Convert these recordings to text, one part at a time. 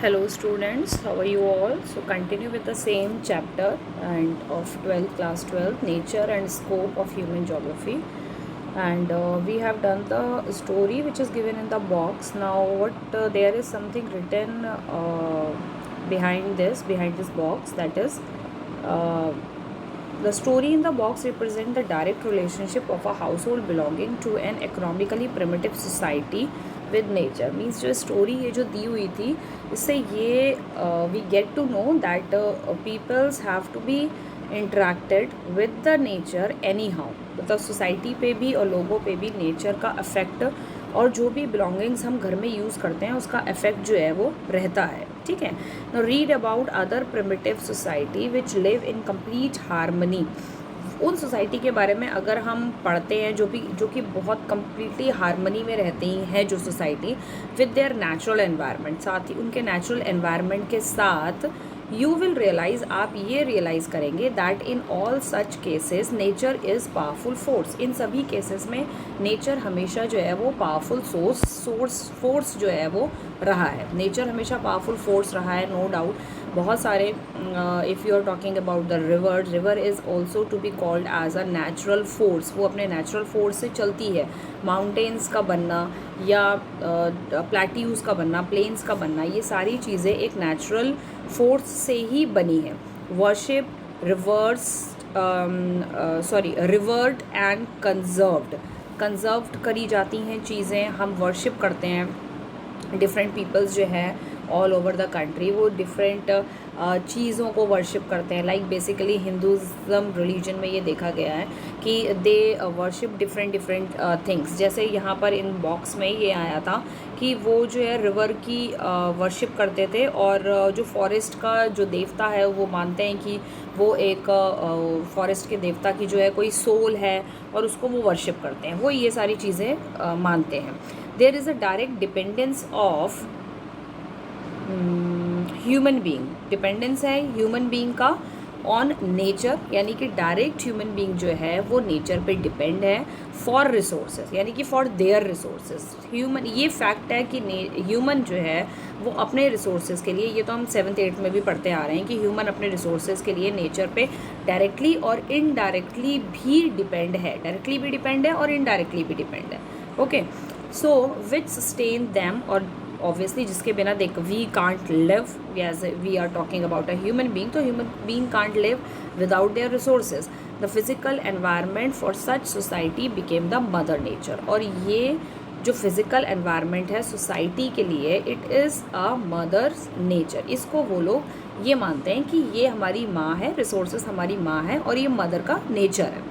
Hello students, how are you all? So continue with the same chapter and of 12th class 12 nature and scope of human geography, and we have done the story which is given in the box. Now what there is something written behind this box, that is uh, the story in the box represents the direct relationship of a household belonging to an economically primitive society with nature. Means जो story ये जो दी हुई थी, इससे ये we get to know that peoples have to be interacted with the nature anyhow. मतलब society पे भी और लोगों पे भी नेचर का अफेक्ट और जो भी बिलोंगिंग्स हम घर में यूज़ करते हैं उसका इफेक्ट जो है वो रहता है. ठीक है. Now read about other primitive society which live in complete harmony. उन सोसाइटी के बारे में अगर हम पढ़ते हैं जो कि बहुत कम्प्लीटली हारमनी में रहती हैं जो society with their natural environment, साथ ही उनके नेचुरल एनवायरनमेंट के साथ यू विल रियलाइज़, आप ये रियलाइज़ करेंगे that in all such cases nature is powerful force. इन सभी केसेस में नेचर हमेशा जो है वो पावरफुल फोर्स जो है वो रहा है. नेचर हमेशा पावरफुल फोर्स रहा है, नो डाउट. बहुत सारे if you are talking about the river is also to be called as a natural force. वो अपने नेचुरल फोर्स से चलती है. माउंटेन्स का बनना या प्लेट्यूज़ का बनना, प्लेन्स का बनना, ये सारी चीज़ें एक नेचुरल फोर्स से ही बनी है. वर्शिप रिवर्ड एंड कंजर्व्ड करी जाती हैं चीज़ें. हम वर्शिप करते हैं. डिफरेंट पीपल्स जो है ऑल ओवर द कंट्री वो डिफरेंट चीज़ों को वर्शिप करते हैं. लाइक बेसिकली हिंदुज़म रिलीजन में ये देखा गया है कि दे वर्शिप डिफरेंट थिंग्स. जैसे यहाँ पर इन बॉक्स में ये आया था कि वो जो है रिवर की वर्शिप करते थे और जो फॉरेस्ट का जो देवता है वो मानते हैं कि वो एक फॉरेस्ट के देवता की जो है कोई सोल है और उसको वो वर्शिप करते हैं. वो ये सारी चीज़ें मानते हैं. There is a direct dependence of human being. Dependence है ह्यूमन बीइंग का ऑन नेचर, यानी कि डायरेक्ट ह्यूमन बीइंग जो है वो नेचर पे डिपेंड है फॉर रिसोर्सेज, यानी कि फॉर देयर रिसोर्सेज. ह्यूमन, ये फैक्ट है कि ह्यूमन जो है वो अपने रिसोर्सेज के लिए, ये तो हम 7th 8th में भी पढ़ते आ रहे हैं कि ह्यूमन अपने रिसोर्सेज के लिए नेचर पे डायरेक्टली और इनडायरेक्टली भी डिपेंड है. डायरेक्टली भी डिपेंड है और इनडायरेक्टली भी डिपेंड है. Okay, so which sustain them, और ऑब्वियसली जिसके बिना देख we can't live, as we are talking about a human being, तो human being can't live without their resources. The physical environment for such society became the mother nature. और ये जो physical environment है society के लिए, it is a mother's nature. इसको वो लोग ये मानते हैं कि ये हमारी माँ है, रिसोर्सेज हमारी माँ है और ये मदर का नेचर है.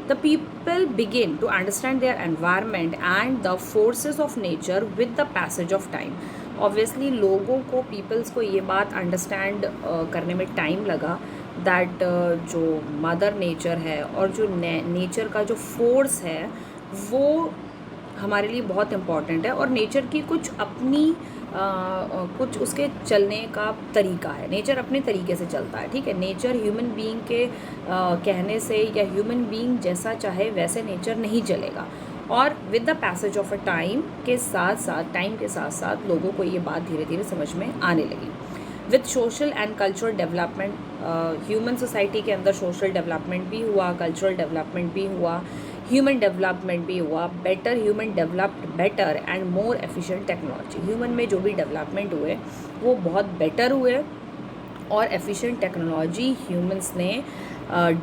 The people begin to understand their environment and the forces of nature with the passage of time. Obviously लोगों को, पीपल्स को ये बात अंडरस्टैंड करने में टाइम लगा दैट जो मदर नेचर है और जो नेचर का जो फोर्स है वो हमारे लिए बहुत इम्पॉर्टेंट है. और नेचर की कुछ अपनी कुछ उसके चलने का तरीका है. नेचर अपने तरीके से चलता है. ठीक है. नेचर ह्यूमन बीइंग के कहने से या ह्यूमन बीइंग जैसा चाहे वैसे नेचर नहीं चलेगा. और with the passage of a time के साथ साथ लोगों को ये बात धीरे धीरे समझ में आने लगी. With social and cultural development, human society के अंदर सोशल डेवलपमेंट भी हुआ, कल्चरल डेवलपमेंट भी हुआ, ह्यूमन डेवलपमेंट भी हुआ. Better human developed better and more efficient technology. Human में जो भी डेवलपमेंट हुए वो बहुत बेटर हुए और एफिशिएंट टेक्नोलॉजी ह्यूमंस ने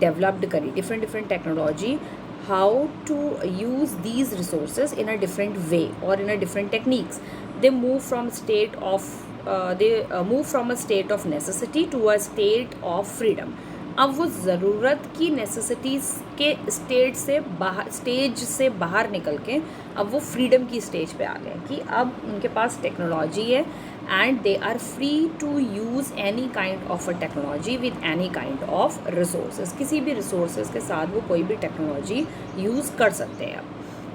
डेवलप्ड करी. Different technology, how to use these resources in a different way और in a different techniques. They move from a state of necessity to a state of freedom. अब वो ज़रूरत की necessities के stage से बाहर निकल के अब वो फ्रीडम की स्टेज पे आ गए कि अब उनके पास टेक्नोलॉजी है and they are free to use any kind of a technology with any kind of resources. किसी भी रिसोर्सेज के साथ वो कोई भी टेक्नोलॉजी यूज़ कर सकते हैं.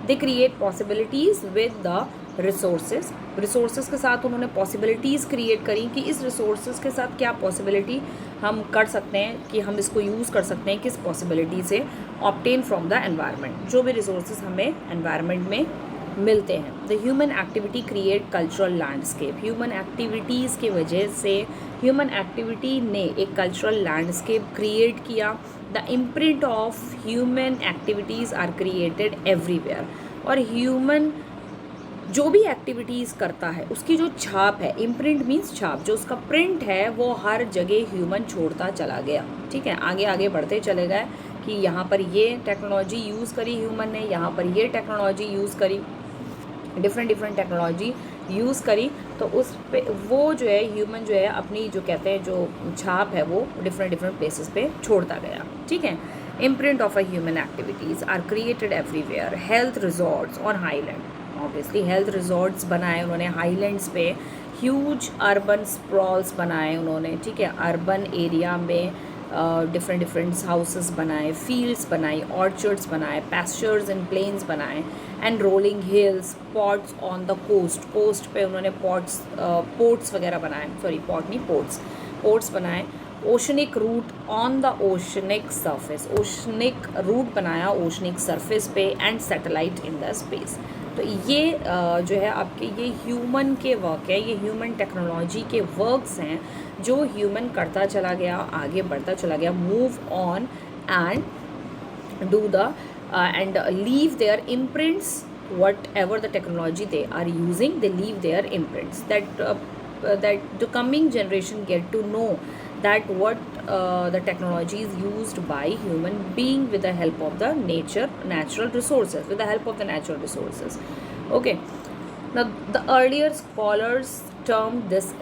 They create possibilities with the resources के साथ उन्होंने पॉसिबिलिटीज़ क्रिएट करी कि इस रिसोर्सेज के साथ क्या पॉसिबिलिटी हम कर सकते हैं कि हम इसको यूज़ कर सकते हैं किस पॉसिबिलिटी से. Obtain from the environment. जो भी रिसोर्सेज हमें एनवायरनमेंट में मिलते हैं। The human activity create cultural landscape, human activities की वजह से, ह्यूमन एक्टिविटी ने एक कल्चरल लैंडस्केप क्रिएट किया। The imprint of human activities are created everywhere, और ह्यूमन जो भी एक्टिविटीज़ करता है उसकी जो छाप है, इम्प्रिंट मीन्स छाप, जो उसका प्रिंट है वो हर जगह ह्यूमन छोड़ता चला गया। ठीक है, आगे आगे बढ़ते चले गए कि यहाँ पर ये टेक्नोलॉजी यूज़ करी ह्यूमन ने, यहाँ पर ये टेक्नोलॉजी यूज़ करी, डिफरेंट टेक्नोलॉजी यूज़ करी, तो उस पे वो जो है ह्यूमन जो है अपनी जो कहते हैं जो छाप है वो डिफरेंट प्लेसेस पे छोड़ता गया। ठीक है, imprint of a human activities are created everywhere, health resorts on highland, obviously health resorts बनाए उन्होंने हाईलैंड्स पे, ह्यूज अर्बन स्प्रॉल्स बनाए उन्होंने। ठीक है, अर्बन एरिया में डिफरेंट हाउसेस बनाए, फील्ड्स बनाई, ऑर्चर्ड्स बनाए, पैस्चर्स एंड प्लेन्स बनाए, and rolling hills, pots on the coast, coast पे उन्होंने पोर्ट्स वगैरह बनाए, सॉरी पॉट नहीं पोर्ट्स, पोर्ट्स बनाए। Oceanic route on the oceanic surface, oceanic route बनाया ओशनिक सरफेस पे, and satellite in the space. तो ये जो है आपके ये ह्यूमन के वर्क है, ये ह्यूमन टेक्नोलॉजी के वर्क्स हैं जो ह्यूमन करता चला गया, आगे बढ़ता चला गया, move on and do the and leave their imprints, whatever the technology they are using, they leave their imprints, that the coming generation get to know that what the technology is used by human being with the help of the natural resources, with the help of the natural resources. Okay, now the earlier scholars term this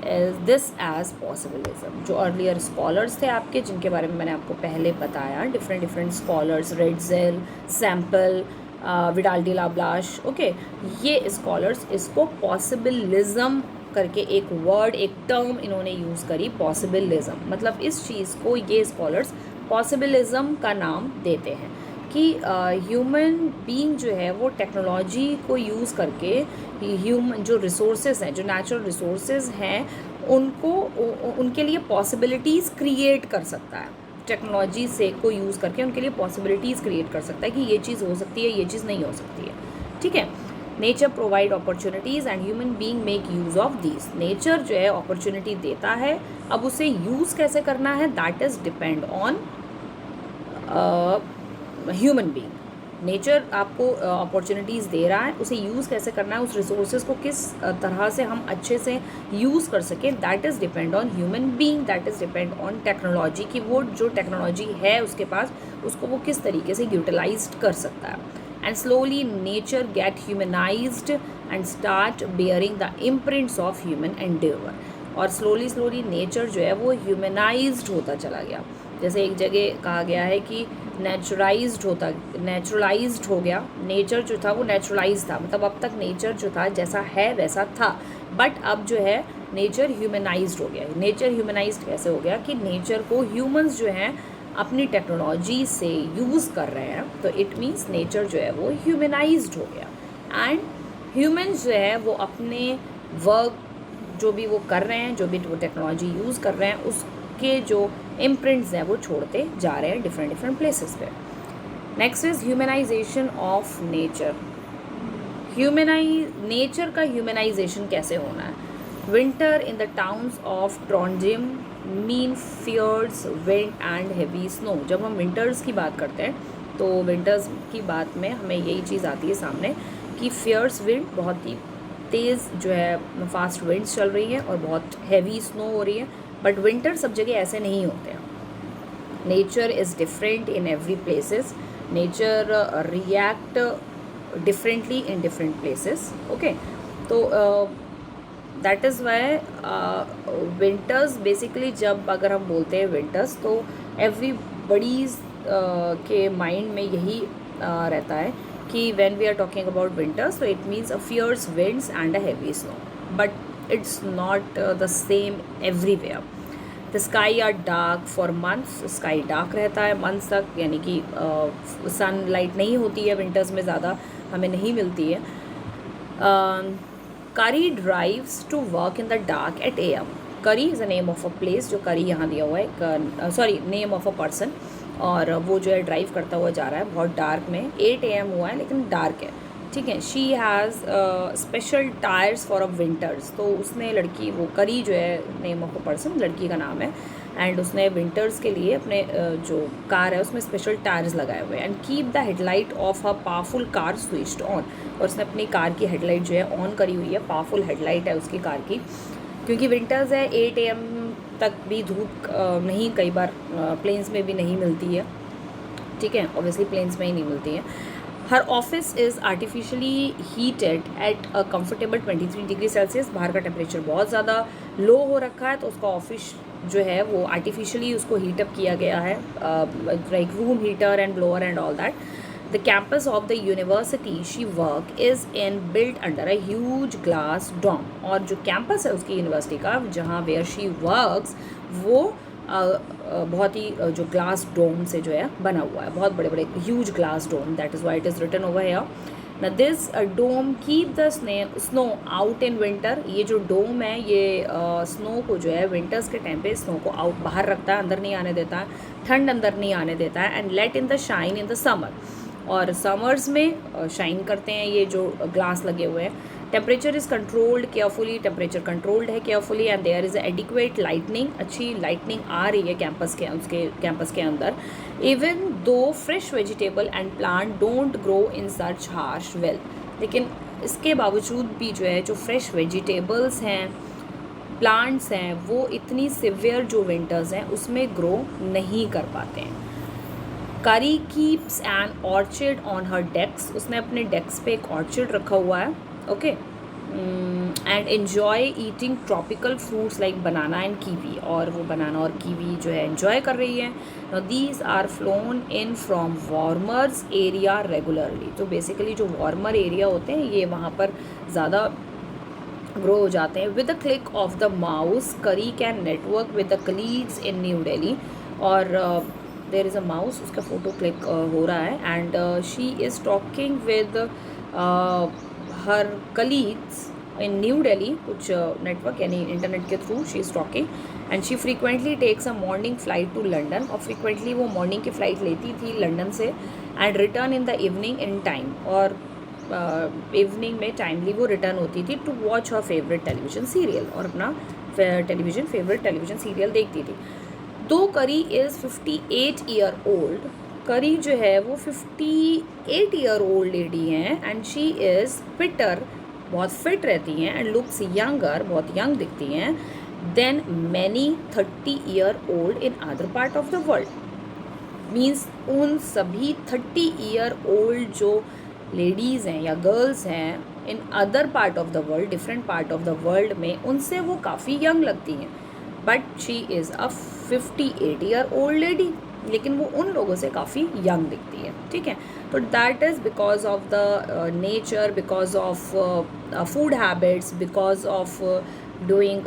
as possibilism, जो earlier scholars थे आपके, जिनके बारे में मैंने आपको पहले बताया, different scholars, Ratzel, Semple, Vidal de la Blache, okay, ये स्कॉलर्स इसको पॉसिबिलिज्म करके एक वर्ड, एक टर्म इन्होंने यूज़ करी, पॉसिबिलिज्म, मतलब इस चीज़ को ये स्कॉलर्स पॉसिबिलिज्म का नाम देते हैं कि ह्यूमन बीइंग जो है वो टेक्नोलॉजी को यूज़ करके ह्यूमन जो रिसोर्सेज हैं, जो नेचुरल रिसोर्सेज हैं, उनको उनके लिए पॉसिबिलिटीज़ क्रिएट कर सकता है, टेक्नोलॉजी से को यूज़ करके उनके लिए पॉसिबिलिटीज़ क्रिएट कर सकता है कि ये चीज़ हो सकती है, ये चीज़ नहीं हो सकती है। ठीक है, nature provide opportunities and human being make use of these, nature जो है अपॉर्चुनिटी देता है, अब उसे यूज़ कैसे करना है that is depend on human being. Nature आपको अपॉर्चुनिटीज़ दे रहा है, उसे यूज़ कैसे करना है, उस रिसोर्सेज को किस तरह से हम अच्छे से यूज़ कर सकें, that is depend on human being, that is depend on technology, कि वो जो टेक्नोलॉजी है उसके पास, उसको वो किस तरीके से यूटिलाइज कर सकता है। And slowly nature get humanized and start bearing the imprints of human endeavour, और स्लोली नेचर जो है वो ह्यूमनाइज्ड होता चला गया। जैसे एक जगह कहा गया है कि नेचुरलाइज्ड हो गया, नेचर जो था वो नेचुरलाइज था, मतलब अब तक नेचर जो था जैसा है वैसा था, बट अब जो है नेचर ह्यूमनाइज्ड हो गया। नेचर ह्यूमनाइज्ड कैसे हो गया कि नेचर को ह्यूमंस जो हैं अपनी टेक्नोलॉजी से यूज़ कर रहे हैं, तो इट मीन्स नेचर जो है वो ह्यूमनाइज्ड हो गया, एंड ह्यूमंस जो है वो अपने वर्क जो भी वो कर रहे हैं, जो भी वो टेक्नोलॉजी यूज़ कर रहे हैं, उसके जो इम्प्रिंट्स हैं वो छोड़ते जा रहे हैं डिफरेंट प्लेसेस पे। Next is humanisation of nature, nature का ह्यूमनाइजेशन कैसे होना है। Winter in the towns of Trondheim mean fierce wind and heavy snow, जब हम विंटर्स की बात करते हैं तो विंटर्स की बात में हमें यही चीज़ आती है सामने कि फियर्स विंड, बहुत ही तेज़ जो है फास्ट विंड्स चल रही हैं और बहुत हैवी स्नो हो रही है, बट विंटर सब जगह ऐसे नहीं होते हैं। Nature is different in every places, nature react differently in different places, okay. तो that is why winters basically, जब अगर हम बोलते हैं विंटर्स तो एवरीबडीज़ के माइंड में यही रहता है कि when we are talking about winters तो it means a fierce winds and a heavy snow, but it's not the same everywhere. The sky are dark for months, sky dark रहता है months तक, यानी कि सनलाइट नहीं होती है winters में, ज़्यादा हमें नहीं मिलती है। Kari drives to work in the dark at AM, Kari is a name of a place, जो करी यहाँ दिया हुआ है, sorry name of a person, और वो जो है ड्राइव करता हुआ जा रहा है बहुत डार्क में, 8 AM हुआ है लेकिन डार्क है, ठीक है। She has special tyres for a winters, तो उसने लड़की, वो करी जो है नेम ऑफ अ पर्सन, लड़की का नाम है, एंड उसने विंटर्स के लिए अपने जो कार है उसमें स्पेशल टायर्स लगाए हुए हैं। And keep the headlight of a powerful car switched on, और उसने अपनी कार की हेडलाइट जो है ऑन करी हुई है, पावरफुल हेडलाइट है उसकी कार की, क्योंकि विंटर्स है, 8 AM तक भी धूप नहीं, कई बार प्लेन्स में भी नहीं मिलती है, ठीक है, ऑब्वियसली प्लेन्स में ही नहीं मिलती है। हर office is artificially heated at a comfortable 23 degree Celsius, बाहर का टेम्परेचर बहुत ज़्यादा लो हो रखा है, तो उसका ऑफिस जो है वो आर्टिफिशियली उसको हीटअप किया गया है, like room heater and blower and all that. The campus of the university she work is in built under a huge glass dome, और जो कैंपस है उसकी यूनिवर्सिटी का जहाँ वेयर शी वर्क्स, वो बहुत ही जो ग्लास डोम से जो है बना हुआ है, बहुत बड़े बड़े huge glass dome, that is why it is written over here. ना this dome keep the snow out in winter, ये जो डोम है ये स्नो को जो है विंटर्स के टाइम पे स्नो को आउट बाहर रखता है, अंदर नहीं आने देता है, ठंड अंदर नहीं आने देता है। And let in the shine in the summer, और समर्स में शाइन करते हैं ये जो ग्लास लगे हुए हैं। Temperature is controlled carefully, temperature controlled है carefully, and there is adequate lightning, अच्छी लाइटनिंग आ रही है उसके कैंपस के अंदर। Even though fresh vegetable and plant don't grow in such harsh well, लेकिन इसके बावजूद भी जो है जो फ्रेश वेजिटेबल्स हैं, प्लांट्स हैं, वो इतनी सिवियर जो विंटर्स हैं उसमें ग्रो नहीं कर पाते हैं। Kari keeps an orchid on her desk, उसने अपने डेस्क पे एक ऑर्चिड रखा हुआ है, okay, and enjoy eating tropical fruits like banana and kiwi, और वो बनाना और कीवी जो है एन्जॉय कर रही है। These are flown in from warmers area regularly, तो बेसिकली जो वार्मर एरिया होते हैं ये वहाँ पर ज़्यादा ग्रो हो जाते हैं। With the click of the mouse Carrie can network with the colleagues in New Delhi, और देयर इज़ अ माउस, उसका फ़ोटो क्लिक हो रहा है, and she is talking with her colleagues in New Delhi, कुछ नेटवर्क यानी इंटरनेट के through she is talking, and she frequently takes a morning flight to London, और frequently वो मॉर्निंग की फ़्लाइट लेती थी लंदन से, and return in the evening in time, और इवनिंग में टाइमली वो रिटर्न होती थी to watch her favourite television serial, और अपना फेवरेट टेलीविज़न सीरियल देखती थी। दो करी इज़ 58 ईयर ओल्ड, करी जो है वो 58 ईयर ओल्ड लेडी हैं, एंड शी इज़ फिटर, बहुत फिट रहती हैं, एंड लुक्स यंगर, बहुत यंग दिखती हैं, then many 30 year old in other part of the world, means उन सभी 30 ईयर ओल्ड जो लेडीज़ हैं या गर्ल्स हैं इन other part of the world, different part of the world में, उनसे वो काफ़ी यंग लगती हैं, but she is a 58 year old lady, लेकिन वो उन लोगों से काफ़ी यंग दिखती है, ठीक है। तो that is because of the nature, because of food habits, because of doing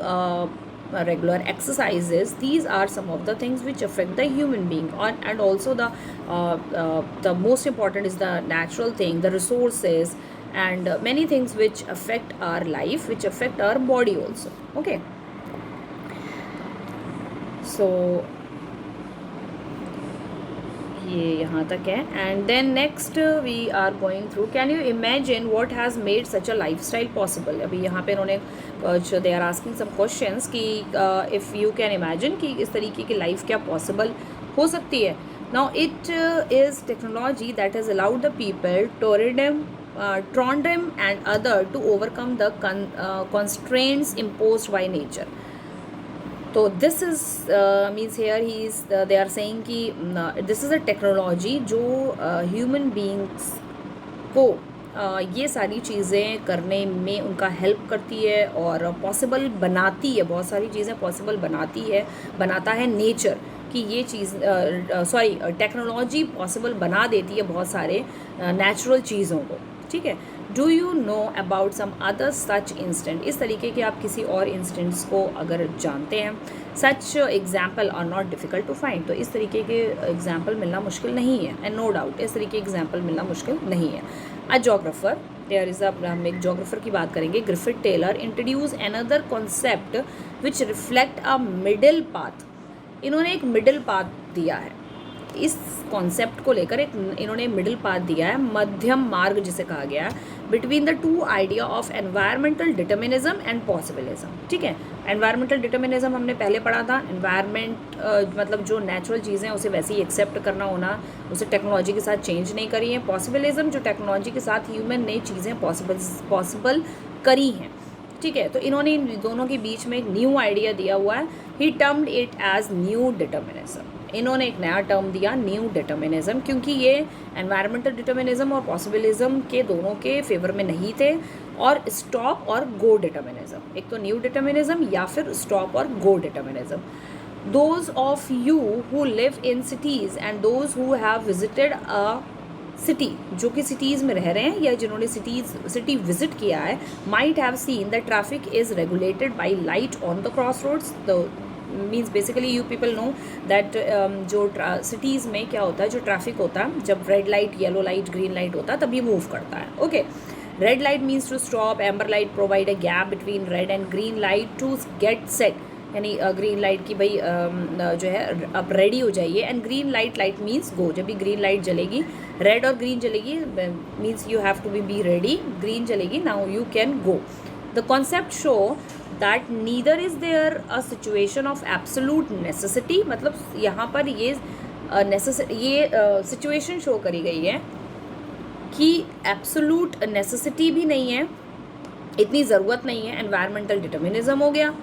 regular exercises. These are some of the things which affect the human being, and also the most important is the natural thing, the resources, and many things which affect our life, which affect our body also, okay. So ये यहाँ तक है, and then next we are going through, can you imagine what has made such a life style possible. अभी यहाँ पे इन्होंने they are asking some questions कि if you can imagine कि इस तरीके की लाइफ क्या पॉसिबल हो सकती है। Now it is technology that has allowed the people Trondheim and other to overcome the constraints imposed by nature. तो this is means here he is they are saying कि दिस इज़ अ टेक्नोलॉजी जो human beings को ये सारी चीज़ें करने में उनका हेल्प करती है और पॉसिबल बनाती है, बहुत सारी चीज़ें पॉसिबल बनाता है नेचर कि ये चीज़ टेक्नोलॉजी पॉसिबल बना देती है बहुत सारे नेचुरल चीज़ों को, ठीक है। Do you know about some other such instant, इस तरीके के आप किसी और इंस्टेंट्स को अगर जानते हैं। Such example are not difficult to find, तो इस तरीके के एग्जाम्पल मिलना मुश्किल नहीं है, एंड नो डाउट इस तरीके के एग्जाम्पल मिलना मुश्किल नहीं है। अ जोग्राफर, देयर इज़ हम एक जोग्राफर की बात करेंगे, Griffith Taylor introduce another concept which reflect a middle path, इन्होंने एक मिडिल पाथ दिया है, इस कॉन्सेप्ट को लेकर एक इन्होंने मिडिल पाथ दिया है, मध्यम मार्ग जिसे कहा गया है, between the two idea of environmental determinism and possibilism. ठीक है, एनवायरमेंटल डिटर्मिनिज्म हमने पहले पढ़ा था, एनवायरमेंट मतलब जो नेचुरल चीज़ें उसे वैसे ही एक्सेप्ट करना होना, उसे टेक्नोलॉजी के साथ चेंज नहीं करी है। पॉसिबिलिज्म जो टेक्नोलॉजी के साथ ह्यूमन ने चीज़ें पॉसिबल करी हैं। ठीक है, तो इन्होंने इन दोनों के बीच में एक न्यू आइडिया दिया हुआ है, he termed it as new determinism. इन्होंने एक नया टर्म दिया न्यू डिटर्मिनिज्म, क्योंकि ये एनवायरमेंटल डिटर्मिनिज्म और पॉसिबिलिज्म के दोनों के फेवर में नहीं थे, और स्टॉप और गो डिटर्मिनिज्म, एक तो न्यू डिटर्मिनिज्म या फिर स्टॉप और go determinism. Those of you who live in cities and those who have visited a city, जो कि सिटीज़ में रह रहे हैं या जिन्होंने सिटी विजिट किया है, might have seen the traffic is regulated by light on the cross roads. The means basically you people know that जो सिटीज़ में क्या होता है, जो ट्रैफिक होता है, जब red light, yellow light, green light होता है तभी मूव करता है। Okay, red light means to stop, amber light provide a gap between red and green light to get set, यानी ग्रीन लाइट की भाई जो है अब रेडी हो जाइए, and green light means go. जब भी ग्रीन लाइट जलेगी, रेड और ग्रीन जलेगी means you have to be ready, green जलेगी now you can go. The concept show that neither is there a situation of absolute necessity, मतलब यहाँ पर ये सिचुएशन शो करी गई है कि एब्सोलूट नेसेसिटी भी नहीं है, इतनी ज़रूरत नहीं है, एनवायरमेंटल डिटर्मिनिज्म हो गया।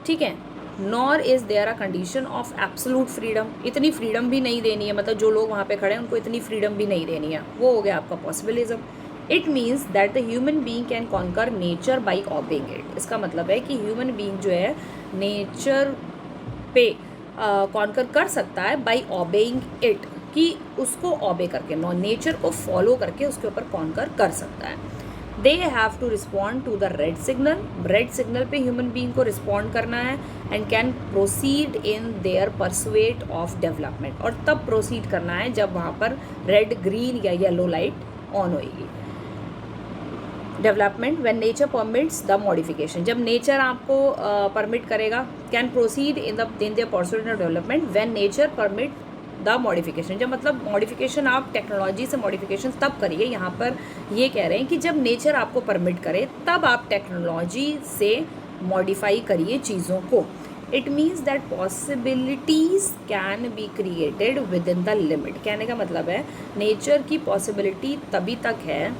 ठीक है, nor is there a condition of absolute freedom, इतनी फ्रीडम भी नहीं देनी है, मतलब जो लोग वहाँ पे खड़े हैं उनको इतनी फ्रीडम भी नहीं देनी है, वो हो गया आपका possibilism. It means that the human being can conquer nature by obeying it. इसका मतलब है कि ह्यूमन बीइंग जो है नेचर पे कॉन्कर कर सकता है बाई ऑबेइंग इट, कि उसको ऑबे करके, नेचर को फॉलो करके उसके ऊपर कॉन्कर कर सकता है। They have to respond to the red signal, red signal पे ह्यूमन बीइंग को रिस्पॉन्ड करना है, and can proceed in their pursuit of development, और तब प्रोसीड करना है जब वहाँ पर रेड, ग्रीन या येलो लाइट ऑन होएगी। Development when nature permits the modification, जब नेचर आपको परमिट करेगा, can proceed in their pursuit of development when nature permit the modification, जब मतलब मॉडिफिकेशन आप टेक्नोलॉजी से मॉडिफिकेशन तब करिए, यहाँ पर ये कह रहे हैं कि जब नेचर आपको परमिट करे तब आप टेक्नोलॉजी से मॉडिफाई करिए चीज़ों को। It means that possibilities can be created with in the limit. कहने का मतलब है नेचर की पॉसिबिलिटी तभी तक है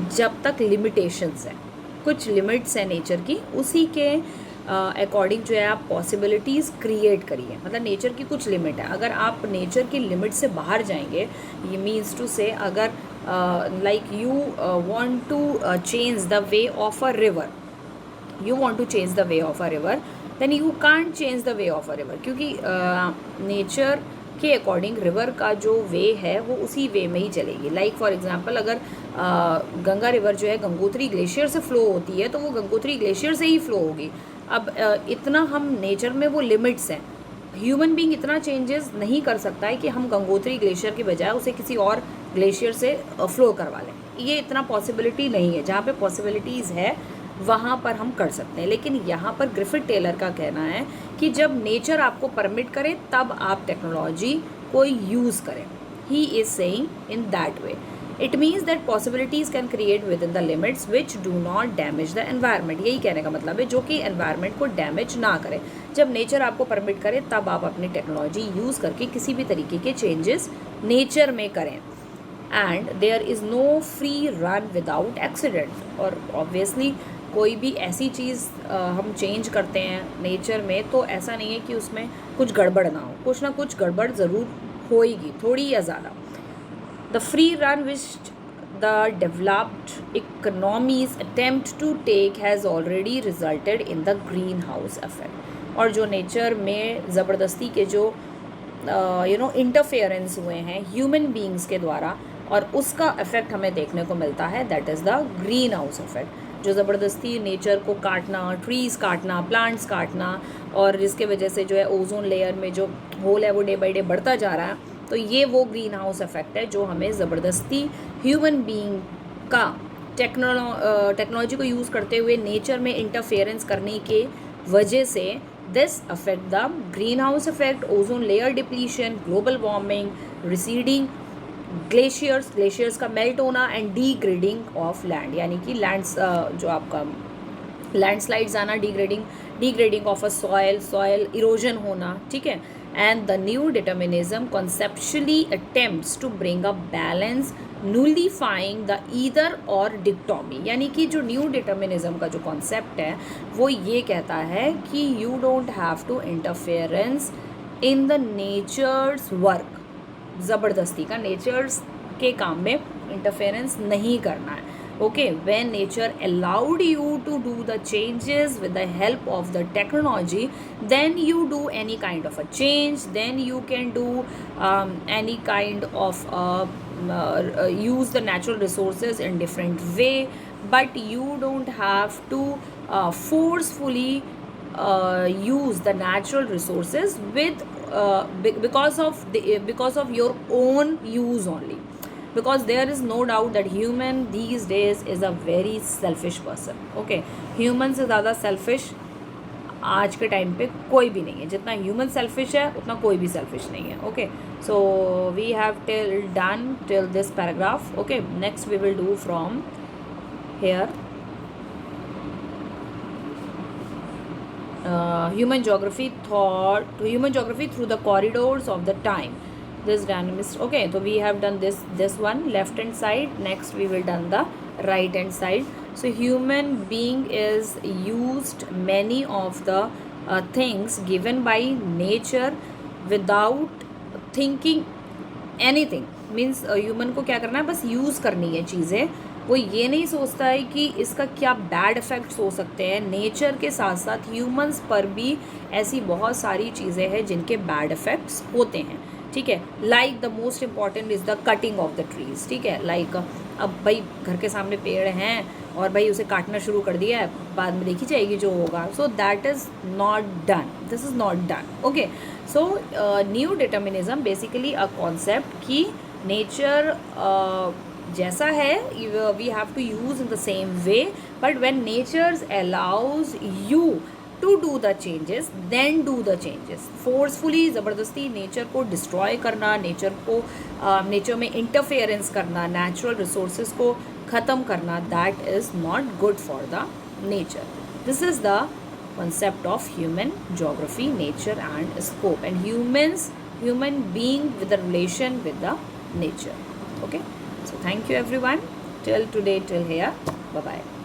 जब तक लिमिटेशंस हैं, कुछ लिमिट्स हैं नेचर की, उसी के अकॉर्डिंग जो है आप पॉसिबिलिटीज़ क्रिएट करिए। मतलब नेचर की कुछ लिमिट है, अगर आप नेचर की लिमिट से बाहर जाएंगे, ये मीन्स टू से अगर like you want to change the way of a river, you want to change the way of a river, then you can't change the way of a river, क्योंकि nature के according river का जो वे है वो उसी वे में ही चलेगी। Like for example अगर गंगा रिवर जो है गंगोत्री ग्लेशियर से फ़्लो होती है तो वो गंगोत्री ग्लेशियर से ही फ़्लो होगी। अब इतना हम नेचर में वो लिमिट्स हैं, ह्यूमन बीइंग इतना चेंजेस नहीं कर सकता है कि हम गंगोत्री ग्लेशियर की बजाय उसे किसी और ग्लेशियर से फ़्लो करवा लें, ये इतना पॉसिबिलिटी नहीं है। जहाँ पे पॉसिबिलिटीज़ है वहाँ पर हम कर सकते हैं, लेकिन यहाँ पर ग्रिफिथ टेलर का कहना है कि जब नेचर आपको परमिट करे तब आप टेक्नोलॉजी को यूज़ करें। He is saying in that way, it means that possibilities can create with in the limits which do not damage the environment. यही कहने का मतलब है जो कि एनवायरनमेंट को डैमेज ना करे। जब नेचर आपको परमिट करे तब आप अपनी टेक्नोलॉजी यूज़ करके किसी भी तरीके के चेंजेस नेचर में करें। And there is no free run without accident, और ऑब्वियसली कोई भी ऐसी चीज़ हम चेंज करते हैं नेचर में तो ऐसा नहीं है कि उसमें कुछ गड़बड़ ना हो, कुछ ना कुछ गड़बड़ ज़रूर होएगी, थोड़ी या ज़्यादा। The free run which the developed economies attempt to take has already resulted in the greenhouse effect, और जो नेचर में ज़बरदस्ती के जो इंटरफेरेंस हुए हैं ह्यूमन बींग्स के द्वारा, और उसका इफेक्ट हमें देखने को मिलता है, that is the greenhouse effect. जो ज़बरदस्ती नेचर को काटना, ट्रीज़ काटना, प्लांट्स काटना, और जिसके वजह से जो है ओजोन लेयर में जो होल है वो डे बाई डे बढ़ता जा रहा है, तो ये वो ग्रीन हाउस इफेक्ट है जो हमें ज़बरदस्ती ह्यूमन बीइंग का टेक्नोलॉजी को यूज़ करते हुए नेचर में इंटरफेरेंस करने के वजह से This affect the greenhouse effect, ozone layer depletion, global warming, receding glaciers का मेल्ट होना एंड डीग्रेडिंग ऑफ लैंड, यानी कि लैंड्स जो आपका लैंडस्लाइड्स आना, degrading of a soil erosion होना, ठीक है. And the new determinism conceptually attempts to bring a balance nullifying the either or dichotomy, यानी कि जो न्यू डिटर्मिनिज्म का जो कॉन्सेप्ट है वो ये कहता है कि you don't have to interference in the nature's work, ज़बरदस्ती का नेचर्स के काम में इंटरफेरेंस नहीं करना है. Okay, when nature allowed you to do the changes with the help of the technology, then you do any kind of a change, then you can do any kind of use the natural resources in different way, but you don't have to forcefully use the natural resources with because of your own use only, because there is no doubt that human these days is a very selfish person. Okay, human से ज़्यादा selfish आज के time पे कोई भी नहीं है. जितना ह्यूमन सेल्फिश है उतना कोई भी सेल्फिश नहीं है. Okay, so we have done till this paragraph. Okay, next we will do from here human geography through the corridors of the time. This dynamist. Okay, so we have done this one left hand side. Next we will done the right hand side. So human being is used many of the things given by nature without thinking anything. Means human को क्या करना है, बस use करनी है चीज़ें. वो ये नहीं सोचता है कि इसका क्या बैड इफ़ेक्ट्स हो सकते हैं. नेचर के साथ साथ ह्यूमंस पर भी ऐसी बहुत सारी चीज़ें हैं जिनके बैड इफ़ेक्ट्स होते हैं. ठीक है, like the most important is the cutting of the trees. ठीक है, लाइक अब भाई घर के सामने पेड़ हैं और भाई उसे काटना शुरू कर दिया है, बाद में देखी जाएगी जो होगा. So that is not done, this is not done. Okay, so new determinism basically a concept कि नेचर जैसा है we have to use in the same way, but when nature's allows you to do the changes, then do the changes. Forcefully ज़बरदस्ती nature को destroy करना, nature में interference करना, natural resources को ख़त्म करना, that is not good for the nature. This is the concept of human geography, nature and scope, and human being with the relation with the nature. Okay, so thank you everyone till today, till here. Bye bye.